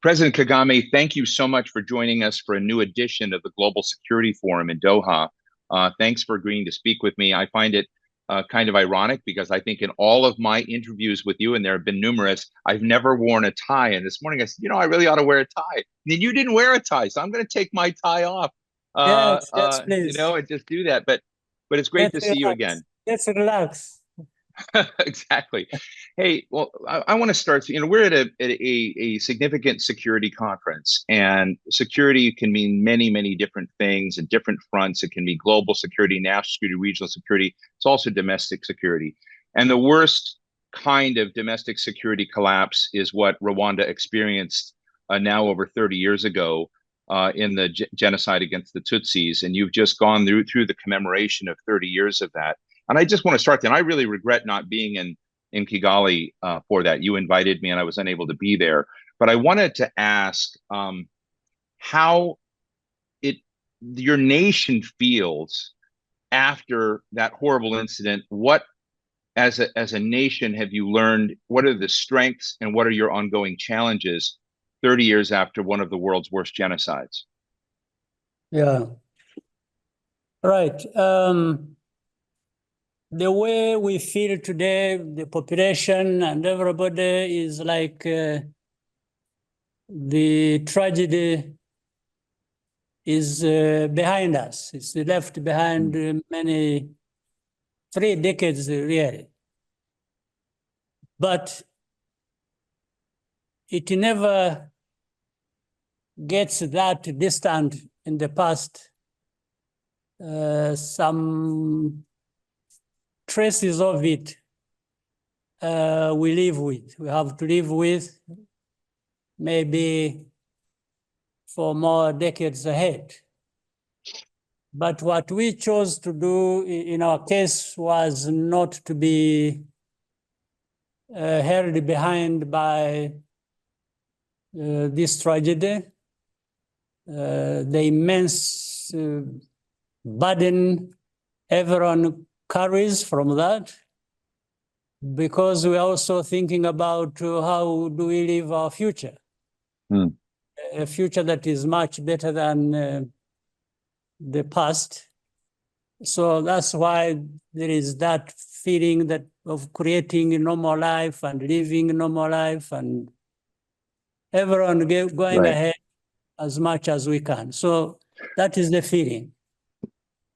President Kagame, thank you so much for joining us for a new edition of the Global Security Forum in Doha. Thanks for agreeing to speak with me. I find it kind of ironic because I think in all of my interviews with you, and there have been numerous, I've never worn a tie. And this morning I said, I really ought to wear a tie. And then you didn't wear a tie, so I'm going to take my tie off, Yes, yes, please. and just do that. But it's great Let's to see you relax. again. Let's relax. Exactly. Hey, well, I want to start. We're at a significant security conference, and security can mean many, many different things and different fronts. It can be global security, national security, regional security. It's also domestic security. And the worst kind of domestic security collapse is what Rwanda experienced now over 30 years ago in the genocide against the Tutsis. And you've just gone through the commemoration of 30 years of that. And I just want to start there. And I really regret not being in Kigali for that. You invited me, and I was unable to be there. But I wanted to ask how your nation feels after that horrible incident. What, as a nation, have you learned? What are the strengths and what are your ongoing challenges 30 years after one of the world's worst genocides? Yeah. Right. The way we feel today, the population and everybody is like the tragedy is behind us. It's left behind many 3 decades, really. But it never gets that distant in the past. Some traces of it we live with. We have to live with maybe for more decades ahead. But what we chose to do in our case was not to be held behind by this tragedy, the immense burden everyone carries from that, because we're also thinking about how do we live our future, a future that is much better than the past. So that's why there is that feeling that of creating a normal life and living a normal life and everyone going ahead as much as we can. So that is the feeling.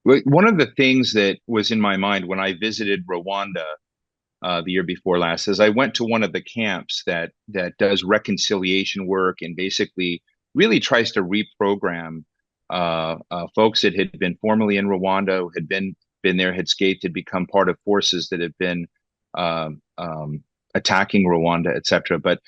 One of the things that was in my mind when I visited Rwanda the year before last is I went to one of the camps that does reconciliation work and basically really tries to reprogram folks that had been formerly in Rwanda, who had been there, had escaped, had become part of forces that have been attacking Rwanda, etc. But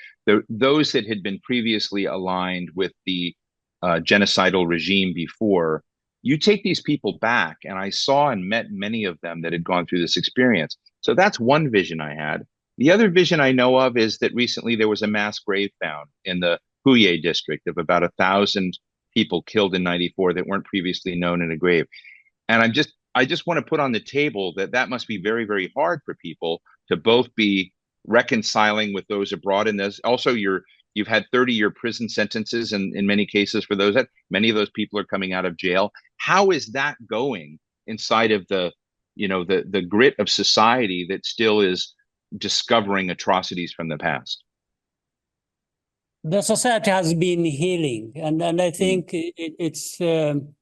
those that had been previously aligned with the genocidal regime before, you take these people back, and I saw and met many of them that had gone through this experience. So that's one vision I had. The other vision I know of is that recently there was a mass grave found in the Huye district of about 1,000 people killed in '94 that weren't previously known in a grave. And I just want to put on the table that must be very, very hard for people to both be reconciling with those abroad, and there's also you've had 30-year prison sentences in many cases for those. That many of those people are coming out of jail. How is that going inside of the grit of society that still is discovering atrocities from the past? The society has been healing, and I think it's in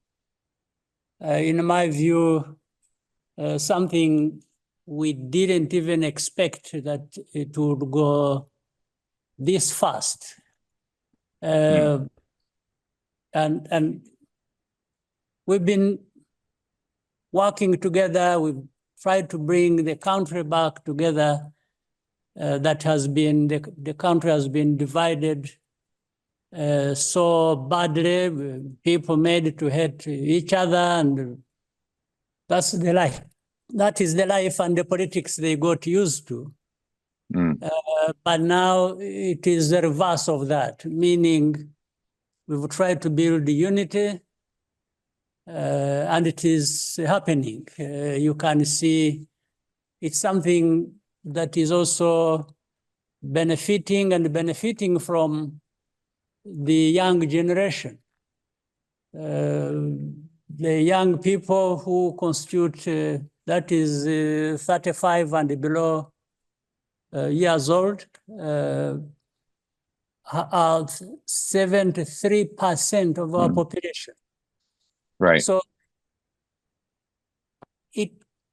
my view something we didn't even expect, that it would go this fast. And we've been working together. We've tried to bring the country back together. That has been, the country has been divided so badly, people made to hate each other, and that's the life. That is the life and the politics they got used to. But now it is the reverse of that, meaning we've tried to build unity, and it is happening. You can see it's something that is also benefiting from the young generation, the young people who constitute, that is 35 and below years old, are 73% of our population. Right. So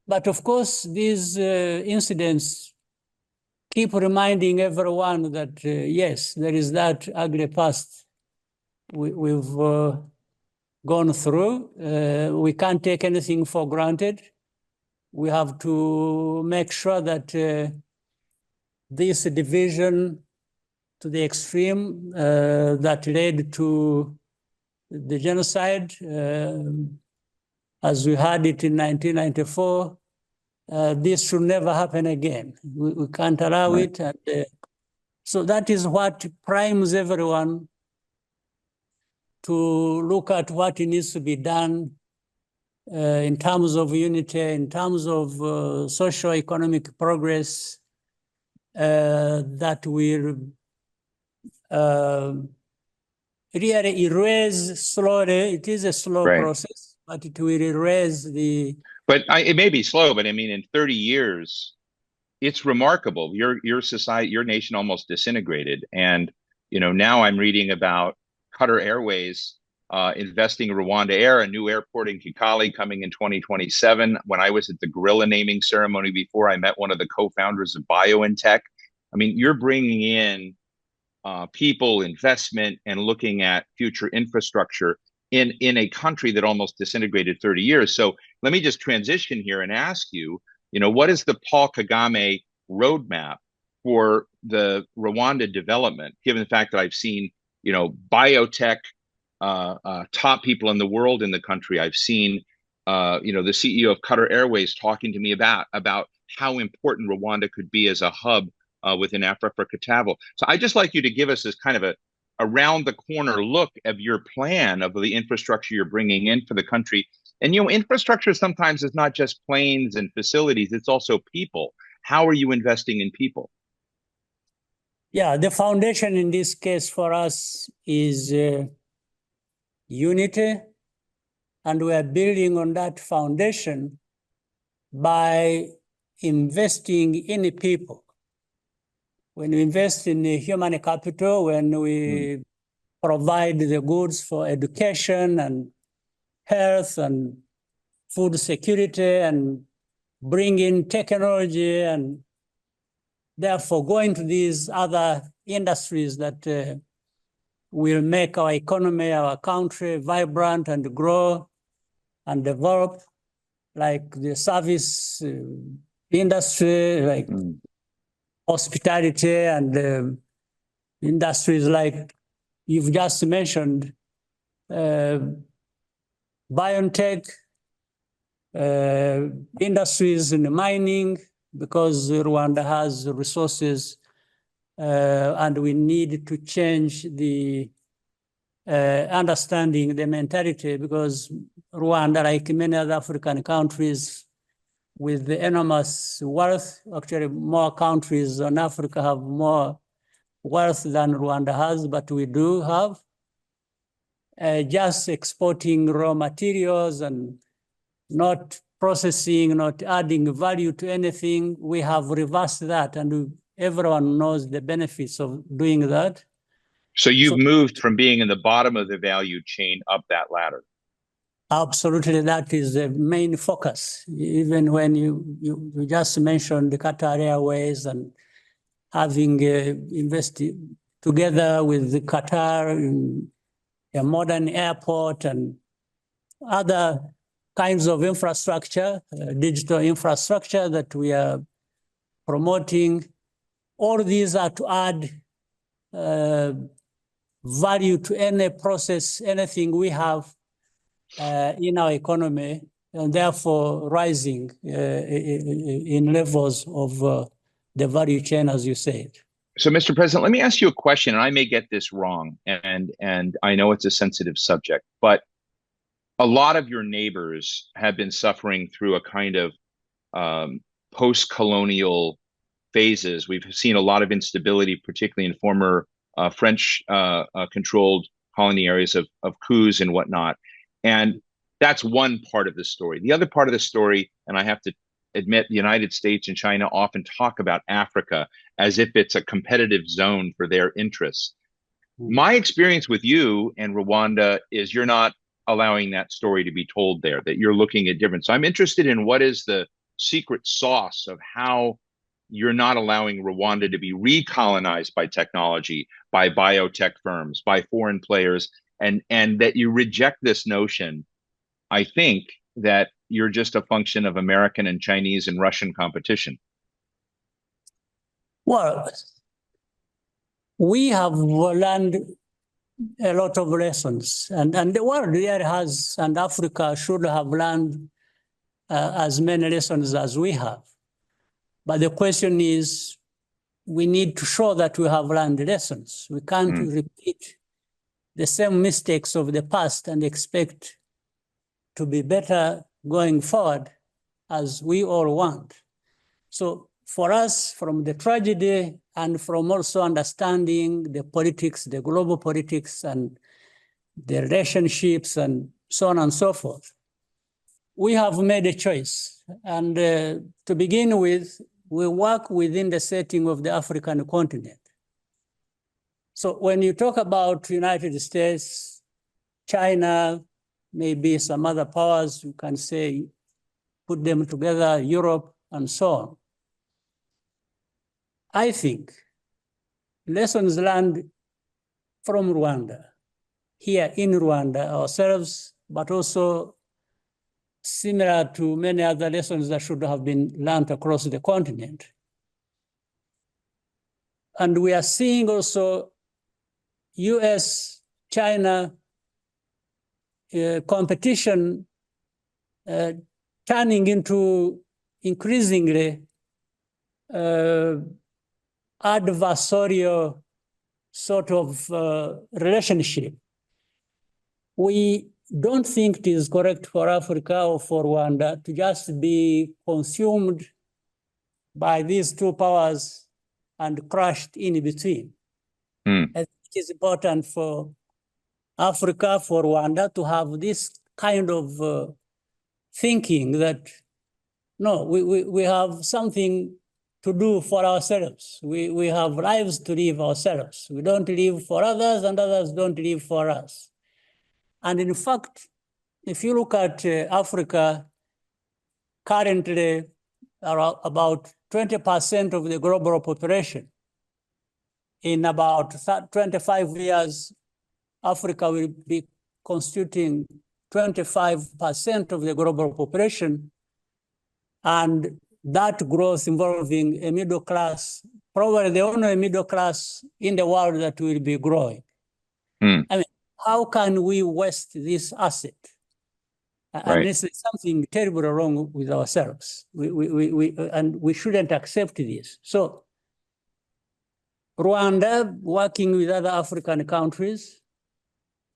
but of course, these incidents keep reminding everyone that, yes, there is that ugly past we've gone through. We can't take anything for granted. We have to make sure that this division to the extreme that led to the genocide, as we had it in 1994, this should never happen again. We can't allow Right. it. And, so that is what primes everyone to look at what needs to be done in terms of unity, in terms of socio-economic progress that will really erase slowly. It is a slow Right. process, but it will erase the. But it may be slow, but I mean, in 30 years, it's remarkable. Your society, your nation almost disintegrated. And, now I'm reading about Qatar Airways investing in Rwanda Air, a new airport in Kigali coming in 2027. When I was at the gorilla naming ceremony before, I met one of the co-founders of BioNTech. I mean, you're bringing in people, investment, and looking at future infrastructure in a country that almost disintegrated 30 years. So let me just transition here and ask you, what is the Paul Kagame roadmap for the Rwanda development, given the fact that I've seen, biotech top people in the world in the country. I've seen, the CEO of Qatar Airways talking to me about how important Rwanda could be as a hub within Africa travel. So I'd just like you to give us this kind of a around the corner look of your plan of the infrastructure you're bringing in for the country. And, infrastructure sometimes is not just planes and facilities, it's also people. How are you investing in people? Yeah, the foundation in this case for us is unity, and we are building on that foundation by investing in the people. When we invest in the human capital, when we provide the goods for education and health and food security and bring in technology and therefore go into these other industries that will make our economy, our country vibrant and grow and develop, like the service industry, like hospitality and industries like you've just mentioned, biotech, industries in mining, because Rwanda has resources and we need to change the understanding, the mentality, because Rwanda, like many other African countries with the enormous wealth, actually more countries in Africa have more wealth than Rwanda has, but we do have. Just exporting raw materials and not processing, not adding value to anything, we have reversed that, and everyone knows the benefits of doing that. So you've moved from being in the bottom of the value chain up that ladder. Absolutely, that is the main focus. Even when you just mentioned the Qatar Airways and having invested together with the Qatar in a modern airport and other kinds of infrastructure, digital infrastructure that we are promoting. All these are to add value to any process, anything we have in our economy, and therefore rising in levels of the value chain, as you said. So, Mr. President, let me ask you a question, and I may get this wrong, and I know it's a sensitive subject, but a lot of your neighbors have been suffering through a kind of post-colonial phases. We've seen a lot of instability, particularly in former French controlled colony areas of coups and whatnot. And that's one part of the story. The other part of the story, and I have to admit, the United States and China often talk about Africa as if it's a competitive zone for their interests. My experience with you and Rwanda is you're not allowing that story to be told there, that you're looking at different. So I'm interested in what is the secret sauce of how you're not allowing Rwanda to be recolonized by technology, by biotech firms, by foreign players, and that you reject this notion, I think, that you're just a function of American and Chinese and Russian competition. Well, we have learned a lot of lessons, and the world really has, and Africa should have learned as many lessons as we have. But the question is, we need to show that we have learned lessons. We can't repeat the same mistakes of the past and expect to be better going forward as we all want. So for us, from the tragedy and from also understanding the politics, the global politics and the relationships and so on and so forth, we have made a choice. And to begin with, we work within the setting of the African continent. So when you talk about United States, China, maybe some other powers, you can say, put them together, Europe, and so on. I think lessons learned from Rwanda, here in Rwanda ourselves, but also similar to many other lessons that should have been learned across the continent. And we are seeing also US, China competition turning into increasingly adversarial sort of relationship. We don't think it is correct for Africa or for Rwanda to just be consumed by these two powers and crushed in between. I think it is important for Africa, for Rwanda, to have this kind of thinking that, no, we have something to do for ourselves. We have lives to live ourselves. We don't live for others, and others don't live for us. And in fact, if you look at Africa, currently about 20% of the global population. In about 25 years, Africa will be constituting 25% of the global population. And that growth involving a middle class, probably the only middle class in the world that will be growing. I mean, how can we waste this asset? And this is something terribly wrong with ourselves. And we shouldn't accept this. So Rwanda, working with other African countries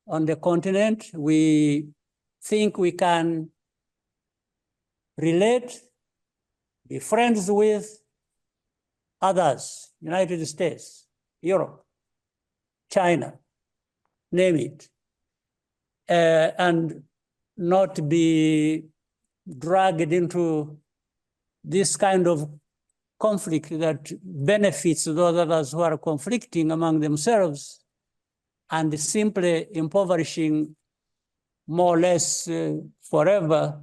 on the continent, we think we can relate, be friends with others, United States, Europe, China, name it, and not be dragged into this kind of conflict that benefits those others who are conflicting among themselves and simply impoverishing more or less forever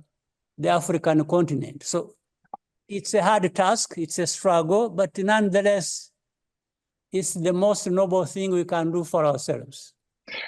the African continent. So it's a hard task, it's a struggle, but nonetheless, it's the most noble thing we can do for ourselves.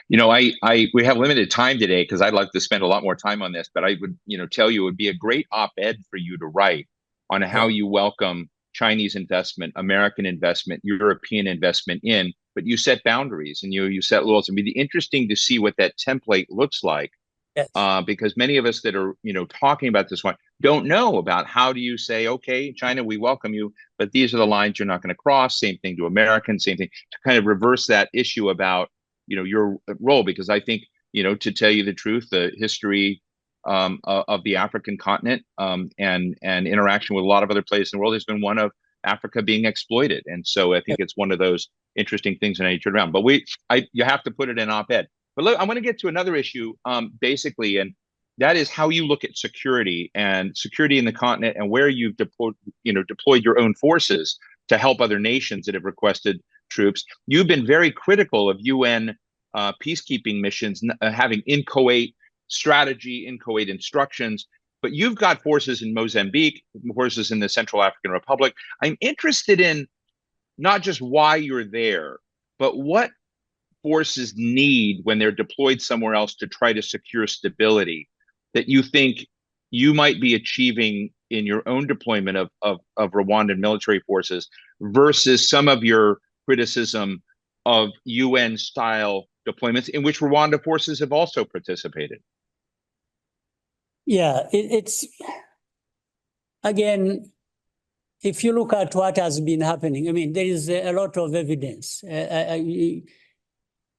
You know, we have limited time today because I'd like to spend a lot more time on this, but I would, tell you it would be a great op-ed for you to write on how you welcome Chinese investment, American investment, European investment in, but you set boundaries and you set laws. It'd be interesting to see what that template looks like. Yes. Because many of us that are, talking about this one don't know about how do you say, okay, China, we welcome you, but these are the lines you're not going to cross. Same thing to Americans, same thing to kind of reverse that issue about, your role. Because I think, to tell you the truth, the history of the African continent and interaction with a lot of other places in the world has been one of Africa being exploited. And so I think it's one of those interesting things that I need to turn around. But you have to put it in op-ed. But look, I want to get to another issue, basically, and that is how you look at security and security in the continent and where you've deployed your own forces to help other nations that have requested troops. You've been very critical of UN peacekeeping missions having inchoate strategy, inchoate instructions. But you've got forces in Mozambique, forces in the Central African Republic. I'm interested in not just why you're there, but what forces need when they're deployed somewhere else to try to secure stability that you think you might be achieving in your own deployment of Rwandan military forces versus some of your criticism of UN style deployments in which Rwanda forces have also participated. Yeah, it's again, if you look at what has been happening, I mean, there is a lot of evidence.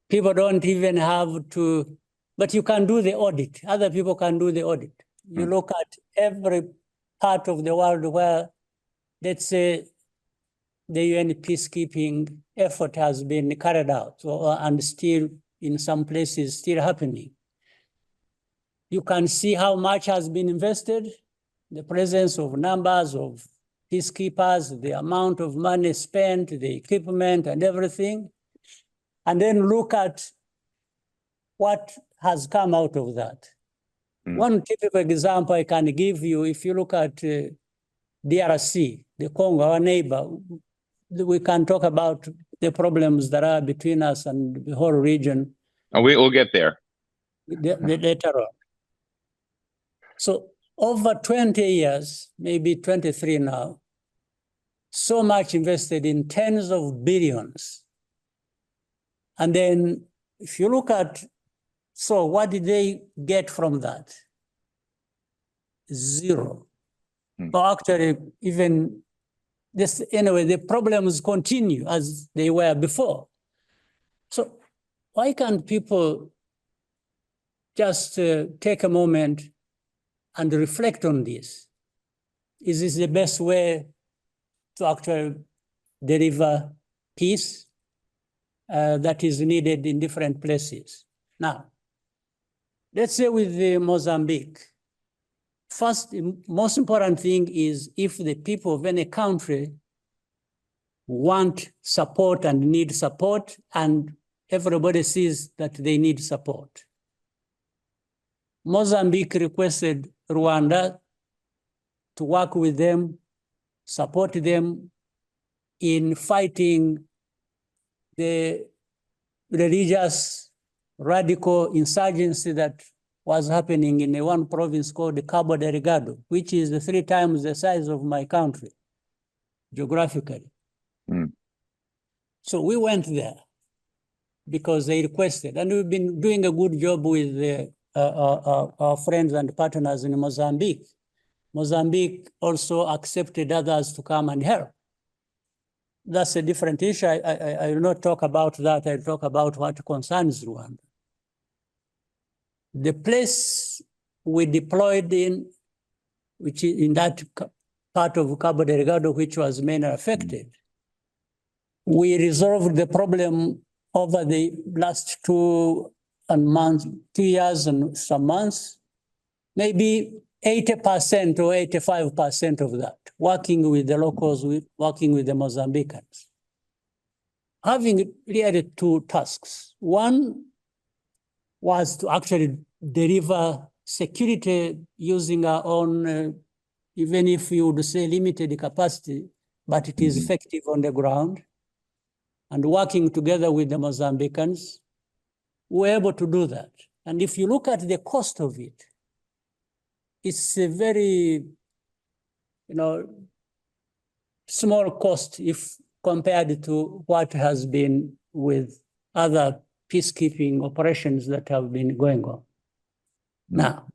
People don't even have to, but you can do the audit. Other people can do the audit. You look at every part of the world where, let's say, the UN peacekeeping effort has been carried out, and still in some places still happening. You can see how much has been invested, the presence of numbers of peacekeepers, the amount of money spent, the equipment and everything, and then look at what has come out of that. One typical example I can give you, if you look at DRC, the Congo, our neighbor, we can talk about the problems that are between us and the whole region. And we'll get there. Later on. So over 20 years, maybe 23 now, so much invested in tens of billions. And then if you look at, so what did they get from that? Zero. Well, actually, even this, anyway, the problems continue as they were before. So why can't people just take a moment and reflect on this? Is this the best way to actually deliver peace that is needed in different places? Now, let's say with the Mozambique, first, the most important thing is if the people of any country want support and need support, and everybody sees that they need support. Mozambique requested Rwanda to work with them, support them in fighting the religious radical insurgency that was happening in one province called Cabo Delgado, which is 3 times the size of my country, geographically. So we went there because they requested, and we've been doing a good job with our friends and partners in Mozambique. Mozambique also accepted others to come and help. That's a different issue. I will not talk about that. I'll talk about what concerns Rwanda. The place we deployed in, which is in that part of Cabo Delgado, which was mainly affected, we resolved the problem over the last 2 years and some months, maybe 80% or 85% of that, working with the locals, working with the Mozambicans. Having really 2 tasks. One was to actually deliver security using our own, even if you would say limited capacity, but it is effective on the ground. And working together with the Mozambicans, we were able to do that. And if you look at the cost of it, it's a very, small cost if compared to what has been with other peacekeeping operations that have been going on. Now,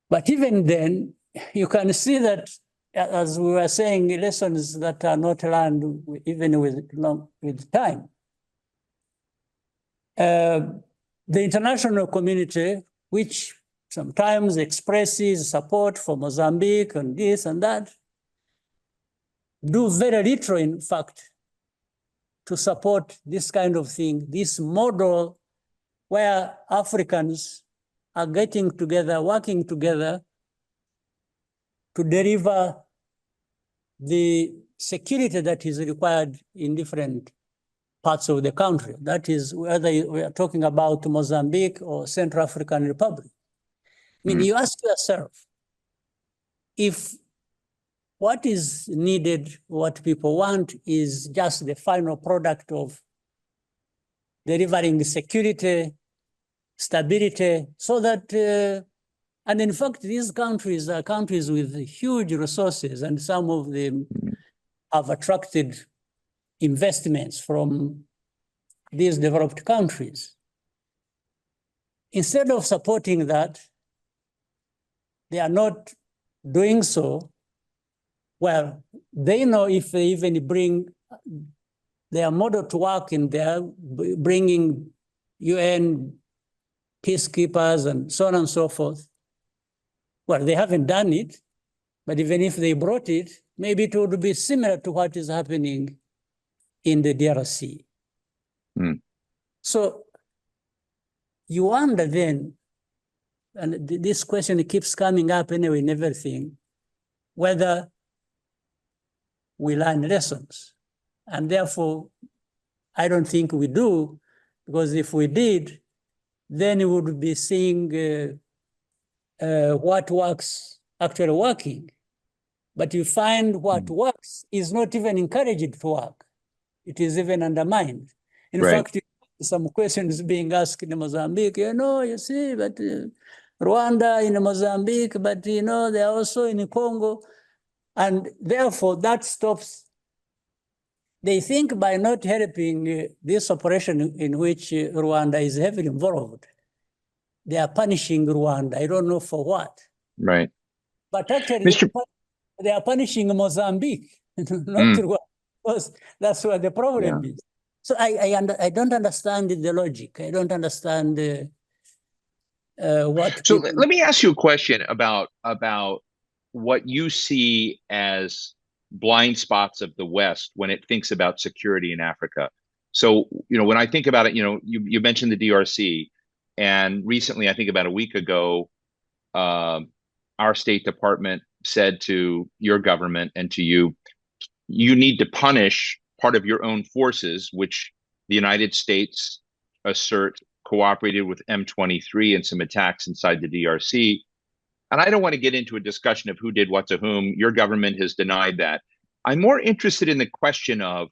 but even then, you can see that, as we were saying, lessons that are not learned even with time. The international community, which sometimes expresses support for Mozambique and this and that, do very little, in fact, to support this kind of thing, this model where Africans are getting together, working together to deliver the security that is required in different parts of the country. That is, whether we are talking about Mozambique or Central African Republic. I mean, you ask yourself, if what is needed, what people want is just the final product of delivering the security, stability, so that, and in fact, these countries are countries with huge resources, and some of them have attracted investments from these developed countries. Instead of supporting that, they are not doing so. Well, they know if they even bring their model to work and they're bringing UN peacekeepers and so on and so forth. Well, they haven't done it, but even if they brought it, maybe it would be similar to what is happening in the DRC. So you wonder then, and this question keeps coming up anyway in everything, whether we learn lessons. And therefore, I don't think we do, because if we did, then we would be seeing what works actually working. But you find what works is not even encouraged to work. It is even undermined. In fact, some questions being asked in Mozambique, you see, but Rwanda in Mozambique, but they are also in Congo. And therefore, that stops. They think by not helping this operation in which Rwanda is heavily involved, they are punishing Rwanda. I don't know for what. Right. But actually, Mr. they are punishing Mozambique, not Rwanda, because that's where the problem is. So I don't understand the logic. I don't understand what. So let me ask you a question about what you see as blind spots of the West when it thinks about security in Africa. So, when I think about it, you mentioned the DRC, and recently, I think about a week ago, our State Department said to your government and to you, you need to punish part of your own forces, which the United States assert cooperated with M23 in some attacks inside the DRC. And I don't want to get into a discussion of who did what to whom. Your government has denied that. I'm more interested in the question of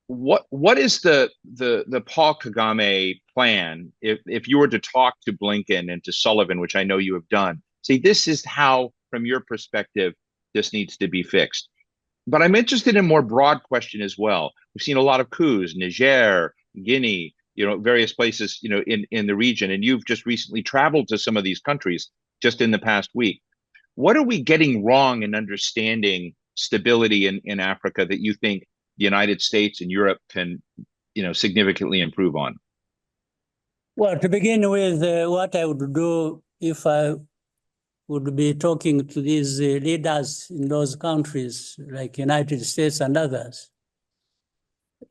what is the Paul Kagame plan if you were to talk to Blinken and to Sullivan, which I know you have done, say this is how, from your perspective, this needs to be fixed. But I'm interested in a more broad question as well. We've seen a lot of coups, Niger, Guinea, various places, in the region, and you've just recently traveled to some of these countries just in the past week. What are we getting wrong in understanding stability in Africa that you think the United States and Europe can, significantly improve on? Well, to begin with, what I would do if I would be talking to these leaders in those countries, like United States and others,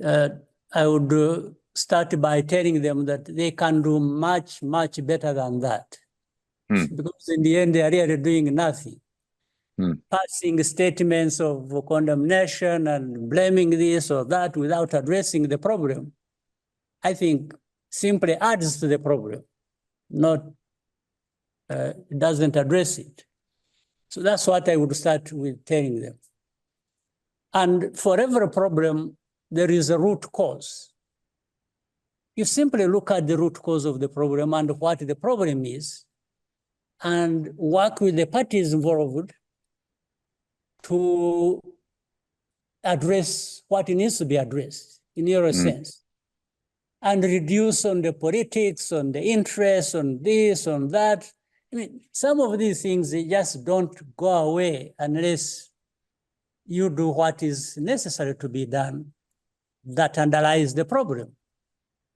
I would start by telling them that they can do much, much better than that. Because in the end, they are really doing nothing. Passing statements of condemnation and blaming this or that without addressing the problem, I think simply adds to the problem, it doesn't address it. So that's what I would start with telling them. And for every problem, there is a root cause. You simply look at the root cause of the problem and what the problem is, and work with the parties involved to address what needs to be addressed, in your sense, and reduce on the politics, on the interest, on this, on that. I mean, some of these things, they just don't go away unless you do what is necessary to be done that underlies the problem.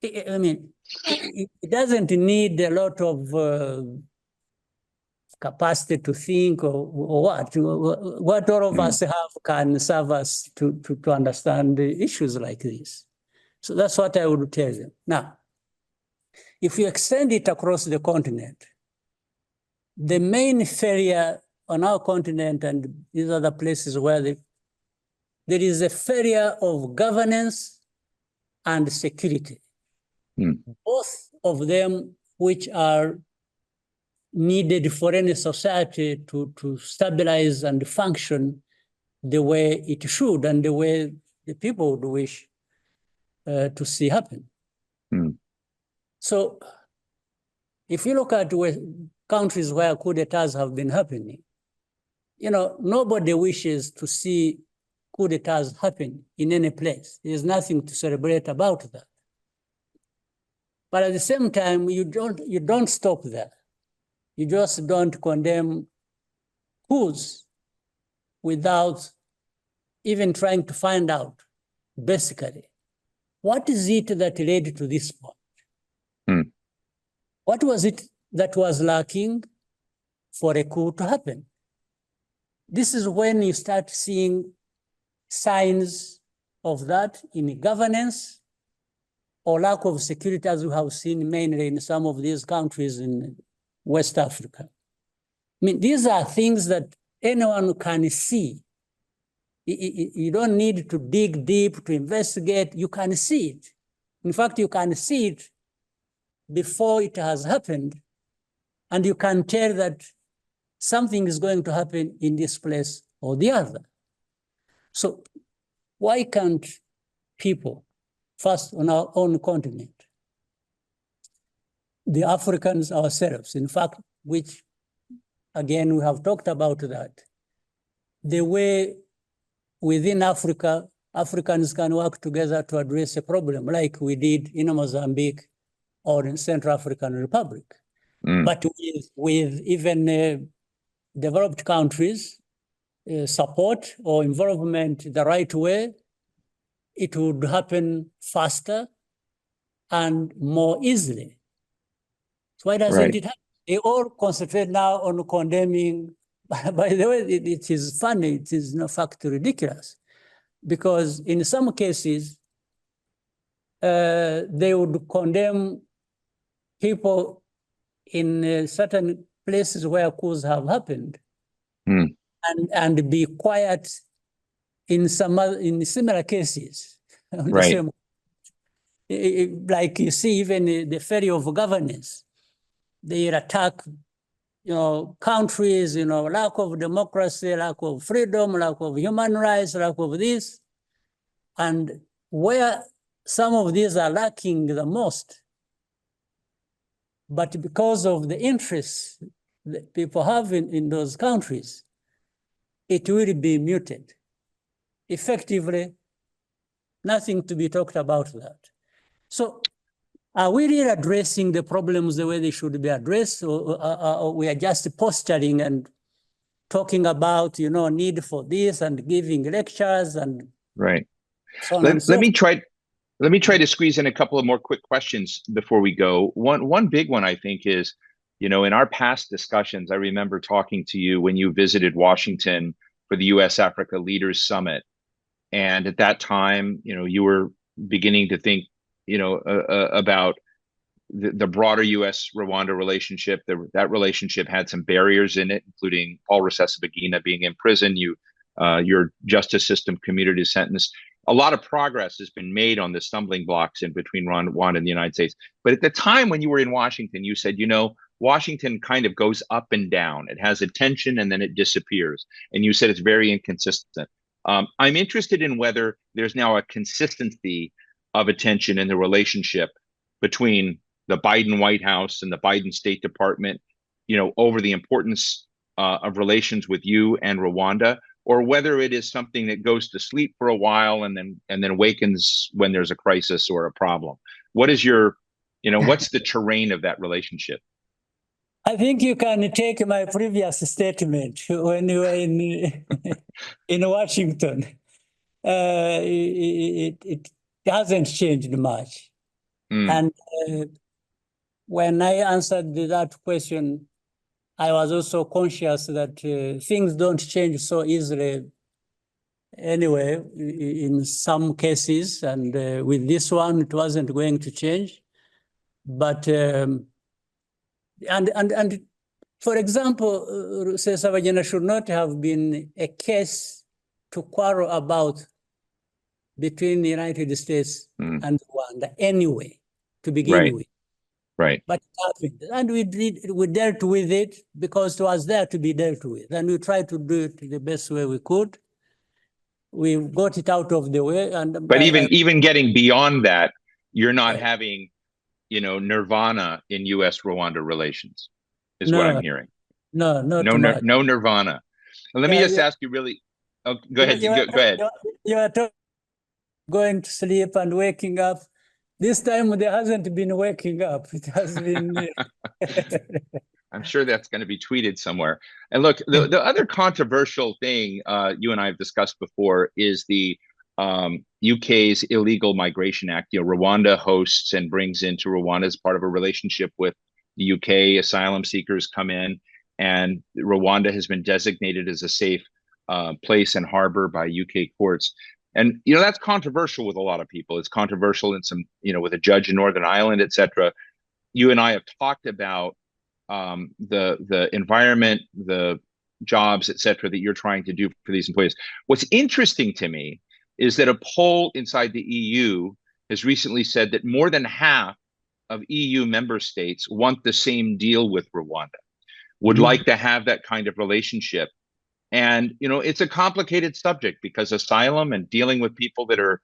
I mean, it doesn't need a lot of capacity to think or what? What all of us have can serve us to understand the issues like this. So that's what I would tell them. Now, if you extend it across the continent, the main failure on our continent and these other places where there is a failure of governance and security, both of them which are needed for any society to stabilize and function the way it should and the way the people would wish to see happen. So if you look at countries where coup d'etats have been happening, nobody wishes to see coup d'etats happen in any place. There's nothing to celebrate about that. But at the same time, you don't stop there. You just don't condemn coups without even trying to find out, basically, what is it that led to this point? What was it that was lacking for a coup to happen? This is when you start seeing signs of that in governance or lack of security, as we have seen mainly in some of these countries in West Africa. I mean, these are things that anyone can see. You don't need to dig deep to investigate. You can see it. In fact, you can see it before it has happened, and you can tell that something is going to happen in this place or the other. So why can't people, first on our own continent, the Africans ourselves, in fact, which, again, we have talked about that, the way within Africa, Africans can work together to address a problem like we did in Mozambique or in Central African Republic. But with even developed countries, support or involvement the right way, it would happen faster and more easily. So why doesn't it happen? They all concentrate now on condemning. By the way, it is funny, it is in fact ridiculous, because in some cases, they would condemn people in certain places where coups have happened and be quiet in similar cases. The same, like you see, even the failure of governance, they attack countries, lack of democracy, lack of freedom, lack of human rights, lack of this. And where some of these are lacking the most, but because of the interests that people have in those countries, it will be muted. Effectively, nothing to be talked about that. So are we really addressing the problems the way they should be addressed, or we are just posturing and talking about, need for this and giving lectures and so on and so forth? Let me try to squeeze in a couple of more quick questions before we go. One big one, I think, is, in our past discussions, I remember talking to you when you visited Washington for the US-Africa Leaders Summit. And at that time, you were beginning to think, about the broader US-Rwanda relationship. That relationship had some barriers in it, including Paul Rusesabagina being in prison. Your justice system commuted his sentence. A lot of progress has been made on the stumbling blocks in between Rwanda and the United States. But at the time when you were in Washington, you said, Washington kind of goes up and down. It has a tension and then it disappears. And you said it's very inconsistent. I'm interested in whether there's now a consistency of attention in the relationship between the Biden White House and the Biden State Department, over the importance of relations with you and Rwanda, or whether it is something that goes to sleep for a while and then awakens when there's a crisis or a problem. What is what's the terrain of that relationship? I think you can take my previous statement when you were in Washington. It hasn't changed much. And when I answered that question, I was also conscious that things don't change so easily anyway, in some cases, and with this one, it wasn't going to change. But, and for example, Rusesabagina should not have been a case to quarrel about between the United States and Rwanda anyway, to begin with. Right. But it happened. And we dealt with it because it was there to be dealt with. And we tried to do it the best way we could. We got it out of the way. But even getting beyond that, you're not having, nirvana in US-Rwanda relations, is what I'm hearing. No, not too much. No nirvana. Let me just ask you really. Oh, go ahead. Go ahead. You are going to sleep and waking up. This time there hasn't been waking up. It has been. I'm sure that's going to be tweeted somewhere. And look, the other controversial thing you and I have discussed before is the UK's Illegal Migration Act. Rwanda hosts and brings into Rwanda as part of a relationship with the UK. Asylum seekers come in, and Rwanda has been designated as a safe place and harbor by UK courts. And that's controversial with a lot of people. It's controversial in some, with a judge in Northern Ireland, et cetera. You and I have talked about the environment, the jobs, et cetera, that you're trying to do for these employees. What's interesting to me is that a poll inside the EU has recently said that more than half of EU member states want the same deal with Rwanda, would like to have that kind of relationship. And, it's a complicated subject because asylum and dealing with people that are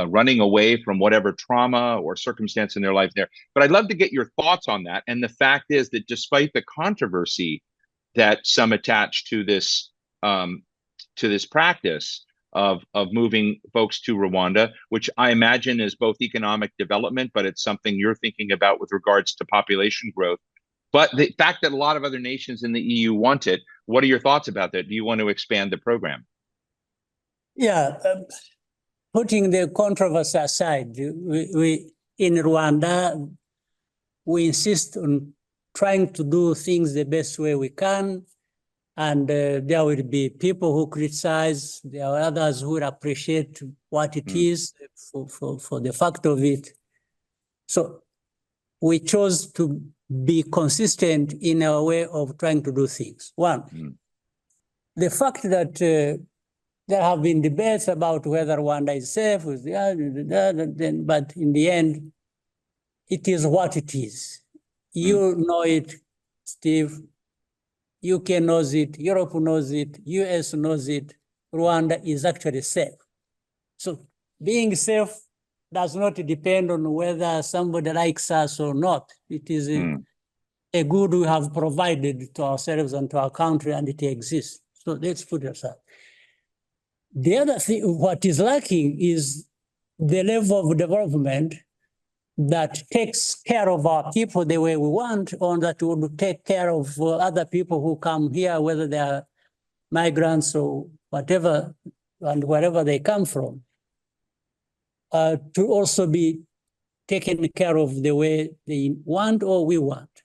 running away from whatever trauma or circumstance in their life there. But I'd love to get your thoughts on that. And the fact is that despite the controversy that some attach to this practice of moving folks to Rwanda, which I imagine is both economic development, but it's something you're thinking about with regards to population growth. But the fact that a lot of other nations in the EU want it, what are your thoughts about that? Do you want to expand the program? Yeah, putting the controversy aside, we in Rwanda, we insist on trying to do things the best way we can. And there will be people who criticize, there are others who will appreciate what it is for the fact of it. So we chose to be consistent in our way of trying to do things. One, the fact that there have been debates about whether Rwanda is safe, but in the end, it is what it is. You know it, Steve. UK knows it, Europe knows it, US knows it. Rwanda is actually safe. So being safe does not depend on whether somebody likes us or not. It is a good we have provided to ourselves and to our country, and it exists. So let's put it aside. The other thing, what is lacking is the level of development that takes care of our people the way we want, or that would take care of other people who come here, whether they are migrants or whatever, and wherever they come from, to also be taken care of the way they want or we want.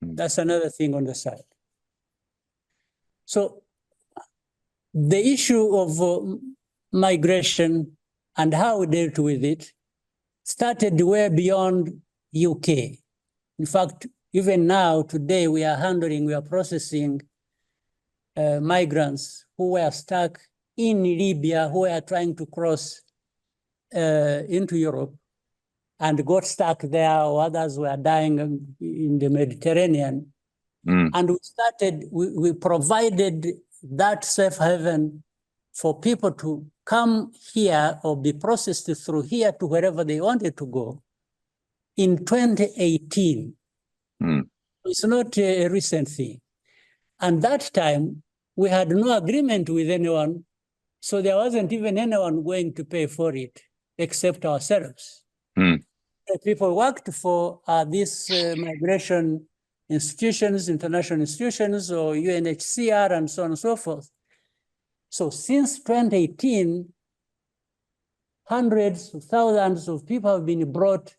That's another thing on the side. So the issue of migration and how we dealt with it started way beyond UK. In fact, even now, today, we are processing migrants who were stuck in Libya, who were trying to cross into Europe and got stuck there, or others were dying in the Mediterranean. And we provided that safe haven for people to come here or be processed through here to wherever they wanted to go in 2018. It's not a recent thing. And that time, we had no agreement with anyone, so there wasn't even anyone going to pay for it except ourselves. The people worked for these migration institutions, international institutions, or UNHCR, and so on and so forth. So since 2018, hundreds of thousands of people have been brought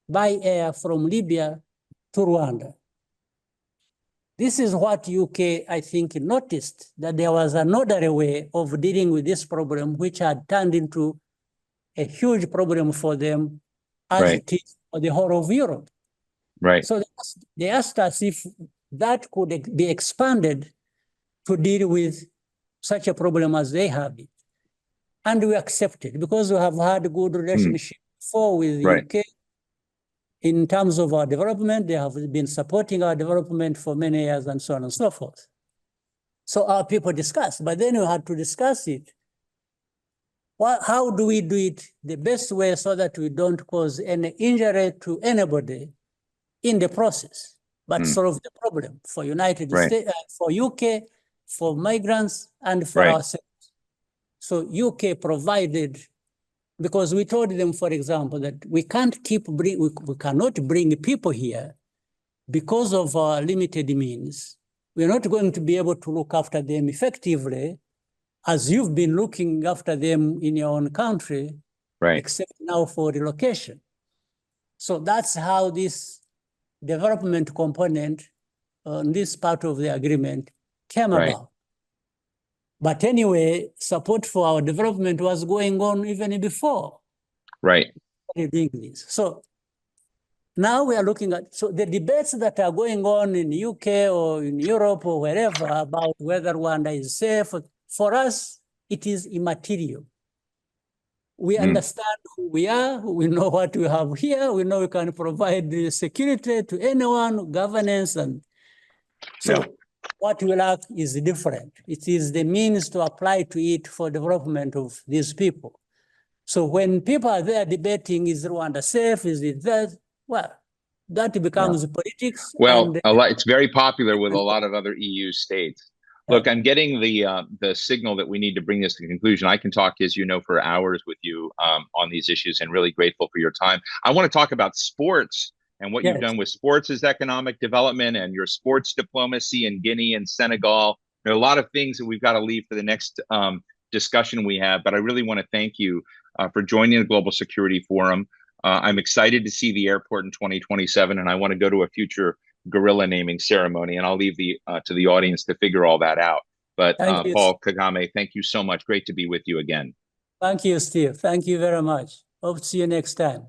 by air from Libya to Rwanda. this is what UK, I think, noticed, that there was another way of dealing with this problem, which had turned into a huge problem for them as Right. it is for the whole of Europe. Right. So they asked us if that could be expanded to deal with such a problem as they have it. And we accepted because we have had a good relationship before with the Right. UK. In terms of our development, they have been supporting our development for many years and so on and so forth. So our people discussed, but then we had to discuss it. How do we do it the best way so that we don't cause any injury to anybody in the process, but solve the problem for United Right. States, for UK, for migrants, and for Right. ourselves. So UK provided, because we told them, for example, that we cannot bring people here because of our limited means. We're not going to be able to look after them effectively as you've been looking after them in your own country, Right. except now for relocation. So that's how this development component on this part of the agreement came Right. about. But anyway, support for our development was going on even before Right. doing this. So now we are looking at, so the debates that are going on in the UK or in Europe or wherever about whether Rwanda is safe, for us, it is immaterial. We understand who we are, we know what we have here, we know we can provide the security to anyone, governance, and so what we lack is different. It is the means to apply to it for development of these people. So when people are there debating, is Rwanda safe, is it that? Well, that becomes politics. Well, And it's very popular with a lot of other EU states. Look, I'm getting the signal that we need to bring this to conclusion. I can talk, as you know, for hours with you on these issues, and really grateful for your time. I want to talk about sports and what you've done with sports as economic development and your sports diplomacy in Guinea and Senegal. There are a lot of things that we've got to leave for the next discussion we have, but I really want to thank you for joining the Global Security Forum. I'm excited to see the airport in 2027, and I want to go to a future gorilla naming ceremony, and I'll leave to the audience to figure all that out. But Paul Kagame, thank you so much. Great to be with you again. Thank you, Steve. Thank you very much. Hope to see you next time.